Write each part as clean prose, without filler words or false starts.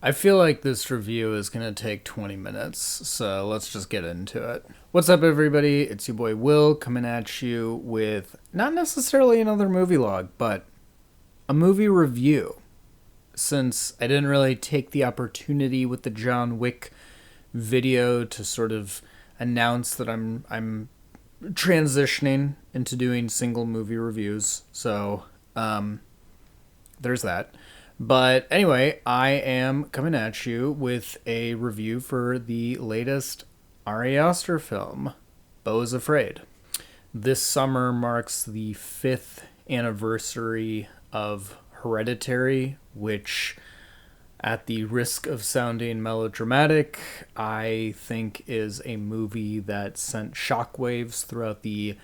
I feel like this review is going to take 20 minutes, so let's just get into it. What's up, everybody? It's your boy Will coming at you with not necessarily another movie log, but a movie review. Since I didn't really take the opportunity with the John Wick video to sort of announce that I'm transitioning into doing single movie reviews, so there's that. But anyway, I am coming at you with a review for the latest Ari Aster film, Beau is Afraid. This summer marks the 5th anniversary of Hereditary, which, at the risk of sounding melodramatic, I think is a movie that sent shockwaves throughout the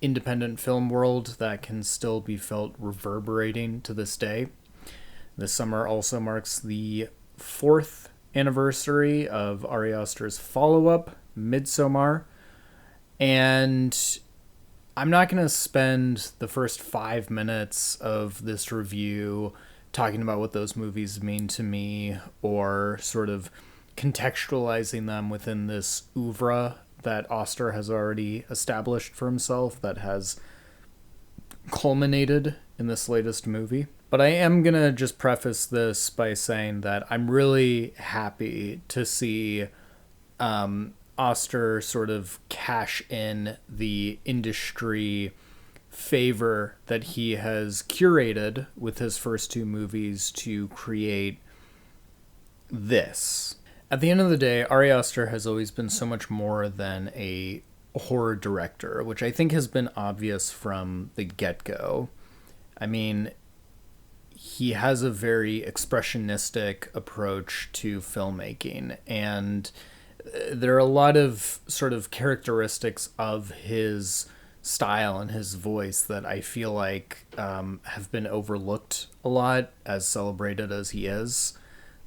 independent film world that can still be felt reverberating to this day. This summer also marks the 4th anniversary of Ari Aster's follow-up, Midsommar, and I'm not going to spend the first 5 minutes of this review talking about what those movies mean to me or sort of contextualizing them within this oeuvre that Aster has already established for himself that has culminated in this latest movie. But I am going to just preface this by saying that I'm really happy to see Aster sort of cash in the industry favor that he has curated with his first 2 movies to create this. At the end of the day, Ari Aster has always been so much more than a horror director, which I think has been obvious from the get-go. I mean, he has a very expressionistic approach to filmmaking, and there are a lot of sort of characteristics of his style and his voice that I feel like have been overlooked a lot, as celebrated as he is.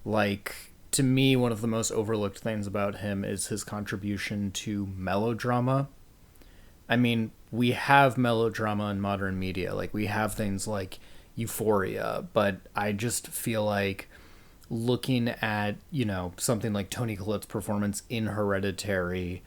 Like, to me, one of the most overlooked things about him is his contribution to melodrama. I mean, we have melodrama in modern media. Like, we have things like Euphoria, but I just feel like looking at, something like Toni Collette's performance in Hereditary,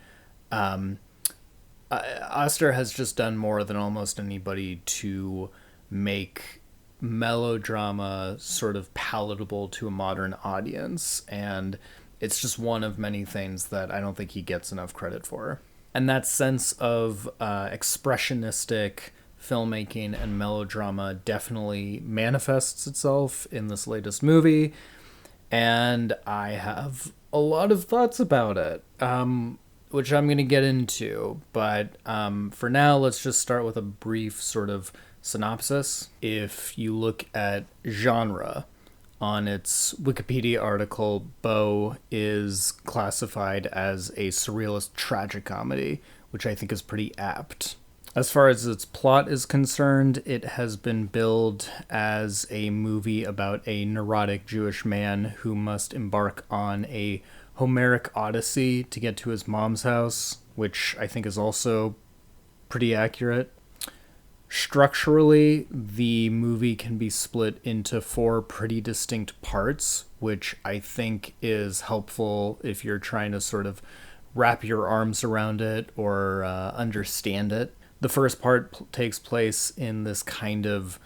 Aster has just done more than almost anybody to make melodrama sort of palatable to a modern audience, and it's just one of many things that I don't think he gets enough credit for. And that sense of expressionistic filmmaking and melodrama definitely manifests itself in this latest movie, and I have a lot of thoughts about it, which I'm going to get into, but for now, let's just start with a brief sort of synopsis. If you look at genre on its Wikipedia article, Beau is classified as a surrealist tragicomedy, which I think is pretty apt. As far as its plot is concerned, it has been billed as a movie about a neurotic Jewish man who must embark on a Homeric odyssey to get to his mom's house, which I think is also pretty accurate. Structurally, the movie can be split into 4 pretty distinct parts, which I think is helpful if you're trying to sort of wrap your arms around it or understand it. The first part takes place in this kind of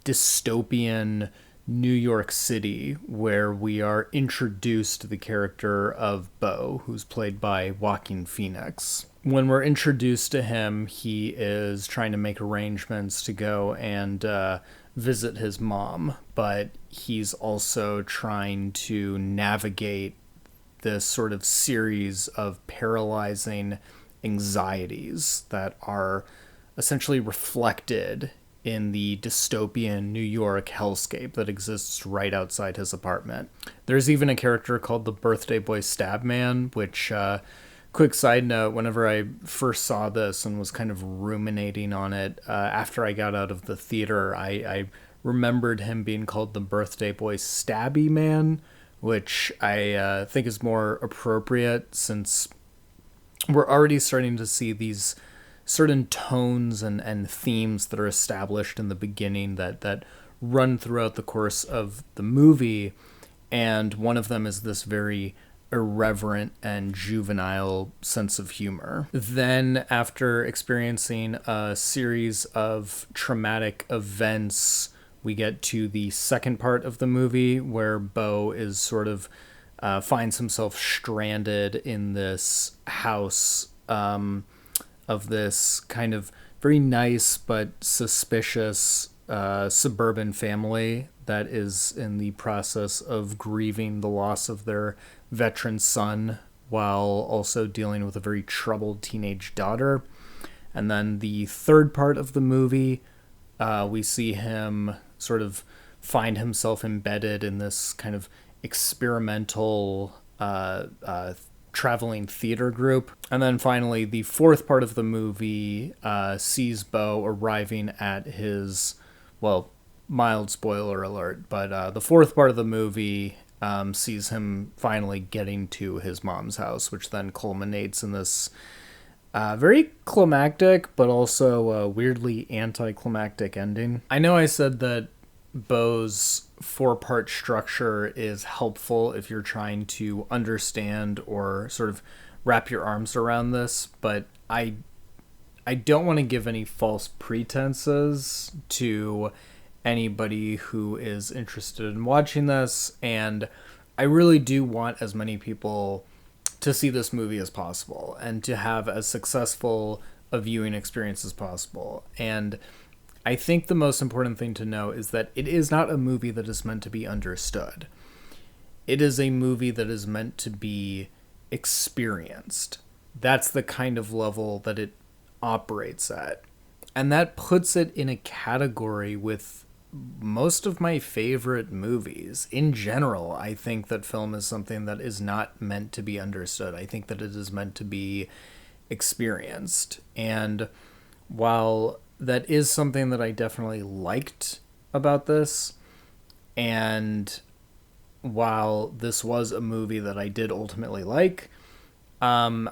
dystopian New York City where we are introduced to the character of Beau, who's played by Joaquin Phoenix. When we're introduced to him, he is trying to make arrangements to go and visit his mom, but he's also trying to navigate this sort of series of paralyzing anxieties that are essentially reflected in the dystopian New York hellscape that exists right outside his apartment. There's even a character called the Birthday Boy Stabman, which, quick side note, whenever I first saw this and was kind of ruminating on it, after I got out of the theater, I remembered him being called the Birthday Boy Stabby Man, which I think is more appropriate since we're already starting to see these certain tones and themes that are established in the beginning that run throughout the course of the movie. and one of them is this very irreverent and juvenile sense of humor. Then, after experiencing a series of traumatic events, we get to the second part of the movie where Beau is sort of finds himself stranded in this house of this kind of very nice but suspicious suburban family that is in the process of grieving the loss of their veteran son while also dealing with a very troubled teenage daughter. And then the third part of the movie, we see him sort of find himself embedded in this kind of experimental traveling theater group. And then finally, the fourth part of the movie sees Beau arriving at his, well, mild spoiler alert, but the fourth part of the movie sees him finally getting to his mom's house, which then culminates in this very climactic, but also weirdly anticlimactic ending. I know I said that Beau's four-part structure is helpful if you're trying to understand or sort of wrap your arms around this, but I don't want to give any false pretenses to anybody who is interested in watching this, and I really do want as many people to see this movie as possible and to have as successful a viewing experience as possible. And I think the most important thing to know is that it is not a movie that is meant to be understood. It is a movie that is meant to be experienced. That's the kind of level that it operates at. And that puts it in a category with most of my favorite movies. In general, I think that film is something that is not meant to be understood. I think that it is meant to be experienced. And while that is something that I definitely liked about this, and while this was a movie that I did ultimately like, I'm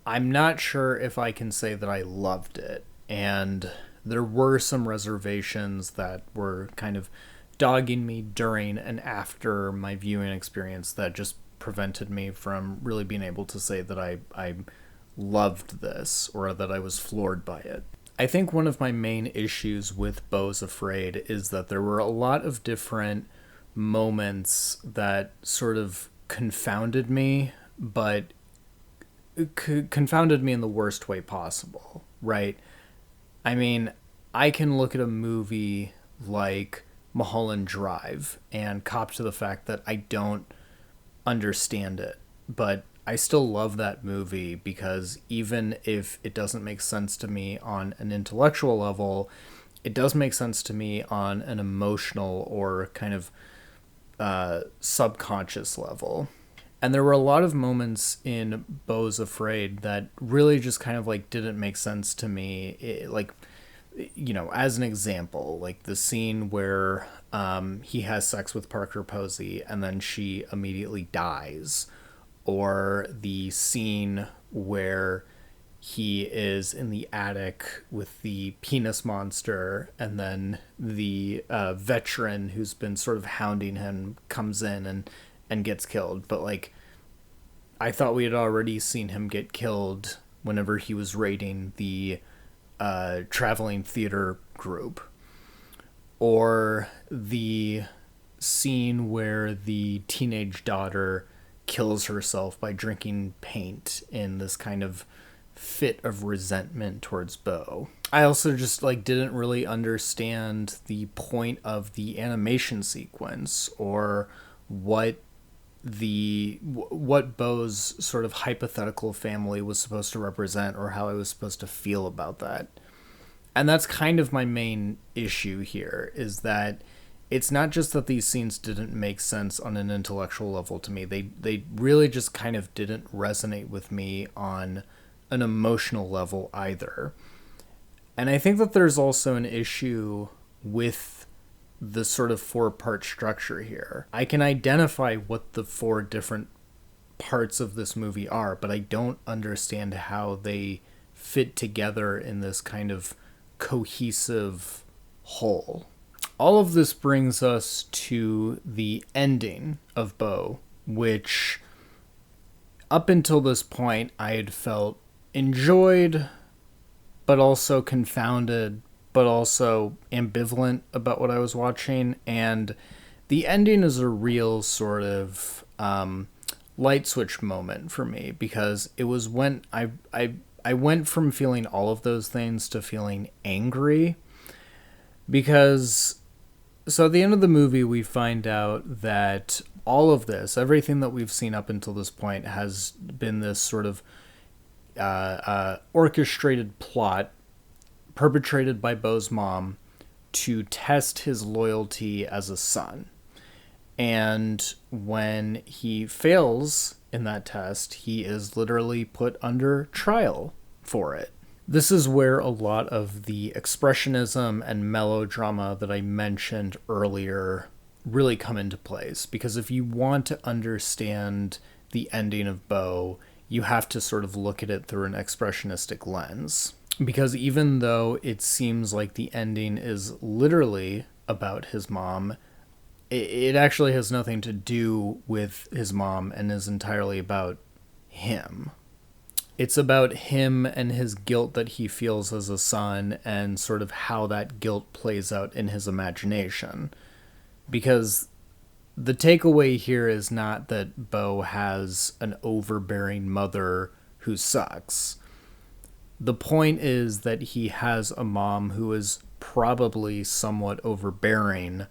not sure if I can say that I loved it. And there were some reservations that were kind of dogging me during and after my viewing experience that just prevented me from really being able to say that I loved this or that I was floored by it. I think one of my main issues with Beau's Afraid is that there were a lot of different moments that sort of confounded me, but confounded me in the worst way possible, right? I mean, I can look at a movie like Mulholland Drive and cop to the fact that I don't understand it, but I still love that movie because even if it doesn't make sense to me on an intellectual level, it does make sense to me on an emotional or kind of subconscious level. And there were a lot of moments in Beau's Afraid that really just kind of like didn't make sense to me. Like, you know, as an example, like the scene where he has sex with Parker Posey and then she immediately dies, or the scene where he is in the attic with the penis monster and then the veteran who's been sort of hounding him comes in and gets killed. But like, I thought we had already seen him get killed whenever he was raiding the traveling theater group. Or the scene where the teenage daughter kills herself by drinking paint in this kind of fit of resentment towards Beau. I also just like didn't really understand the point of the animation sequence or what Beau's sort of hypothetical family was supposed to represent or how I was supposed to feel about that. And that's kind of my main issue here, is that it's not just that these scenes didn't make sense on an intellectual level to me. They really just kind of didn't resonate with me on an emotional level either. And I think that there's also an issue with the sort of four-part structure here. I can identify what the four different parts of this movie are, but I don't understand how they fit together in this kind of cohesive whole. all of this brings us to the ending of Beau, which up until this point I had felt enjoyed, but also confounded, but also ambivalent about what I was watching. And the ending is a real sort of light switch moment for me, because it was when I went from feeling all of those things to feeling angry. Because, so at the end of the movie, we find out that all of this, everything that we've seen up until this point, has been this sort of orchestrated plot perpetrated by Beau's mom to test his loyalty as a son. And when he fails in that test, he is literally put under trial for it. This is where a lot of the expressionism and melodrama that I mentioned earlier really come into place. Because if you want to understand the ending of Beau, you have to sort of look at it through an expressionistic lens. Because even though it seems like the ending is literally about his mom, it actually has nothing to do with his mom and is entirely about him. It's about him and his guilt that he feels as a son, and sort of how that guilt plays out in his imagination. Because the takeaway here is not that Beau has an overbearing mother who sucks. The point is that he has a mom who is probably somewhat overbearing,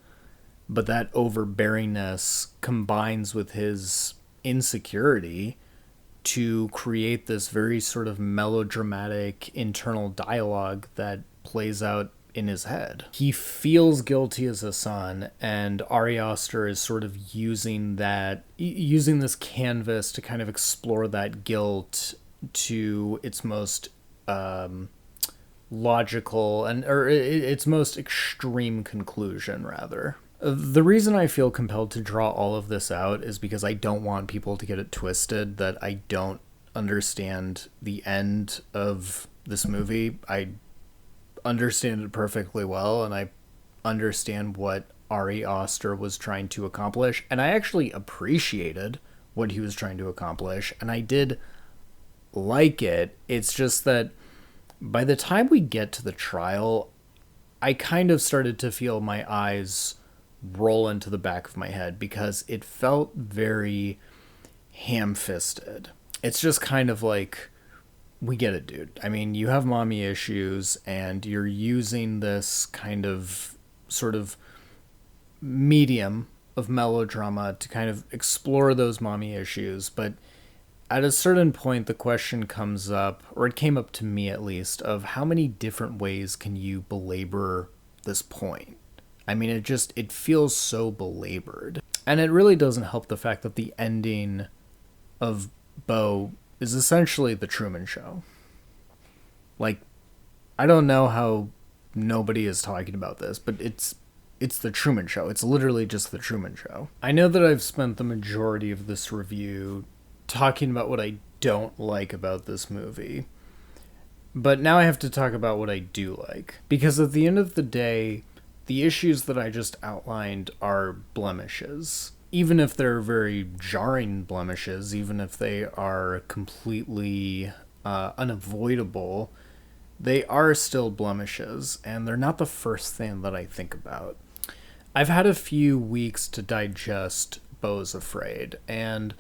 but that overbearingness combines with his insecurity to create this very sort of melodramatic internal dialogue that plays out in his head. He feels guilty as a son, and Ari Aster is sort of using this canvas to kind of explore that guilt to its most logical or its most extreme conclusion, rather. The reason I feel compelled to draw all of this out is because I don't want people to get it twisted that I don't understand the end of this movie. I understand it perfectly well, and I understand what Ari Aster was trying to accomplish, and I actually appreciated what he was trying to accomplish, and I did like it. It's just that by the time we get to the trial, I kind of started to feel my eyes roll into the back of my head, because it felt very ham-fisted. It's just kind of like, we get it, dude. I mean, you have mommy issues, and you're using this kind of sort of medium of melodrama to kind of explore those mommy issues, but at a certain point, the question comes up, or it came up to me at least, of how many different ways can you belabor this point? I mean, it feels so belabored. And it really doesn't help the fact that the ending of Beau is essentially the Truman Show. Like, I don't know how nobody is talking about this, but it's the Truman Show. It's literally just the Truman Show. I know that I've spent the majority of this review talking about what I don't like about this movie, but now I have to talk about what I do like. Because at the end of the day, the issues that I just outlined are blemishes. Even if they're very jarring blemishes, even if they are completely unavoidable, they are still blemishes, and they're not the first thing that I think about. I've had a few weeks to digest Beau's Afraid, and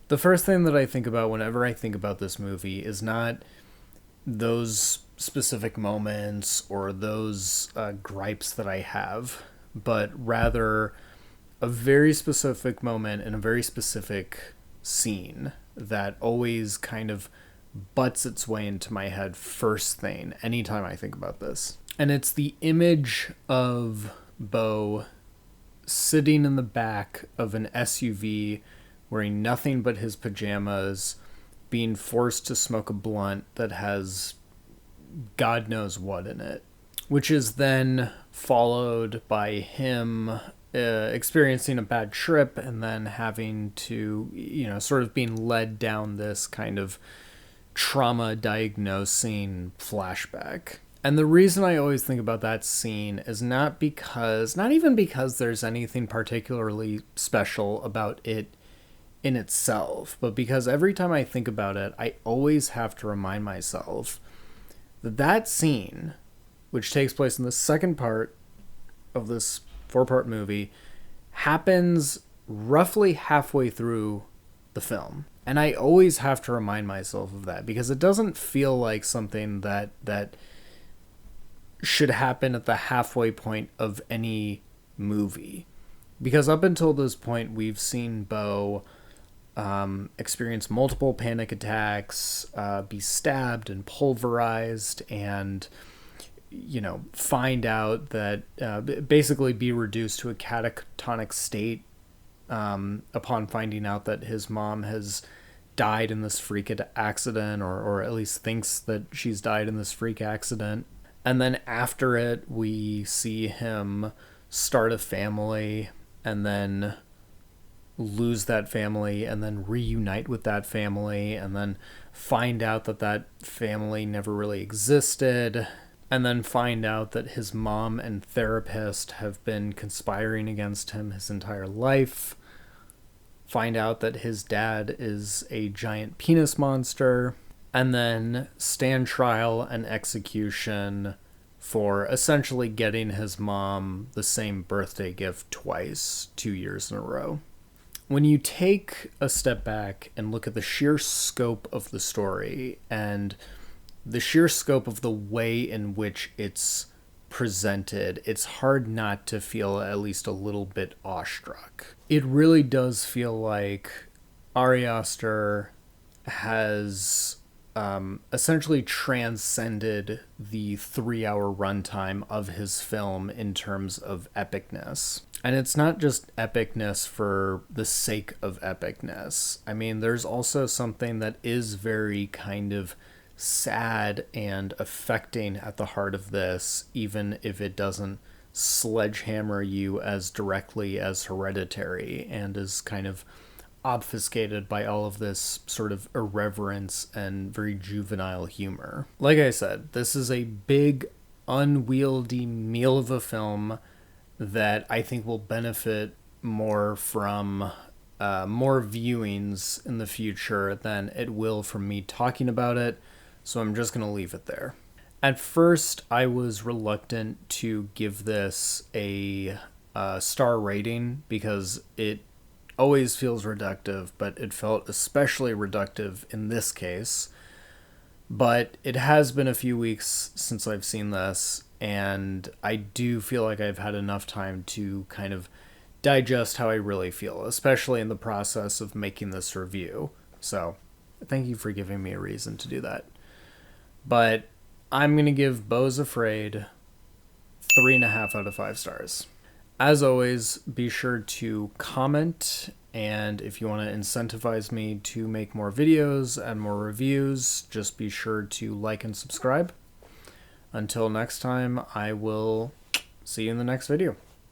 the first thing that I think about whenever I think about this movie is not those specific moments or those gripes that I have, but rather a very specific moment and a very specific scene that always kind of butts its way into my head first thing anytime I think about this. And it's the image of Beau sitting in the back of an SUV wearing nothing but his pajamas, being forced to smoke a blunt that has God knows what in it, which is then followed by him experiencing a bad trip and then having to, sort of being led down this kind of trauma diagnosing flashback. And the reason I always think about that scene is not even because there's anything particularly special about it in itself, but because every time I think about it, I always have to remind myself that that scene, which takes place in the second part of this 4-part movie, happens roughly halfway through the film. And I always have to remind myself of that because it doesn't feel like something that should happen at the halfway point of any movie. Because up until this point, we've seen Beau experience multiple panic attacks, be stabbed and pulverized, and, you know, find out that basically be reduced to a catatonic state upon finding out that his mom has died in this freak accident, or at least thinks that she's died in this freak accident. And then after it, we see him start a family and then lose that family and then reunite with that family and then find out that that family never really existed, and then find out that his mom and therapist have been conspiring against him his entire life, find out that his dad is a giant penis monster, and then stand trial and execution for essentially getting his mom the same birthday gift twice, 2 years in a row. When you take a step back and look at the sheer scope of the story and the sheer scope of the way in which it's presented, it's hard not to feel at least a little bit awestruck. It really does feel like Ari Aster has essentially transcended the 3-hour runtime of his film in terms of epicness. And it's not just epicness for the sake of epicness. I mean, there's also something that is very kind of sad and affecting at the heart of this, even if it doesn't sledgehammer you as directly as Hereditary and is kind of obfuscated by all of this sort of irreverence and very juvenile humor. Like I said, this is a big, unwieldy meal of a film that I think will benefit more from more viewings in the future than it will from me talking about it, so I'm just going to leave it there. At first, I was reluctant to give this a star rating because it always feels reductive, but it felt especially reductive in this case. But it has been a few weeks since I've seen this, and I do feel like I've had enough time to kind of digest how I really feel, especially in the process of making this review. So thank you for giving me a reason to do that. But I'm going to give Beau's Afraid 3.5 out of 5 stars. As always, be sure to comment, and if you want to incentivize me to make more videos and more reviews, just be sure to like and subscribe. Until next time, I will see you in the next video.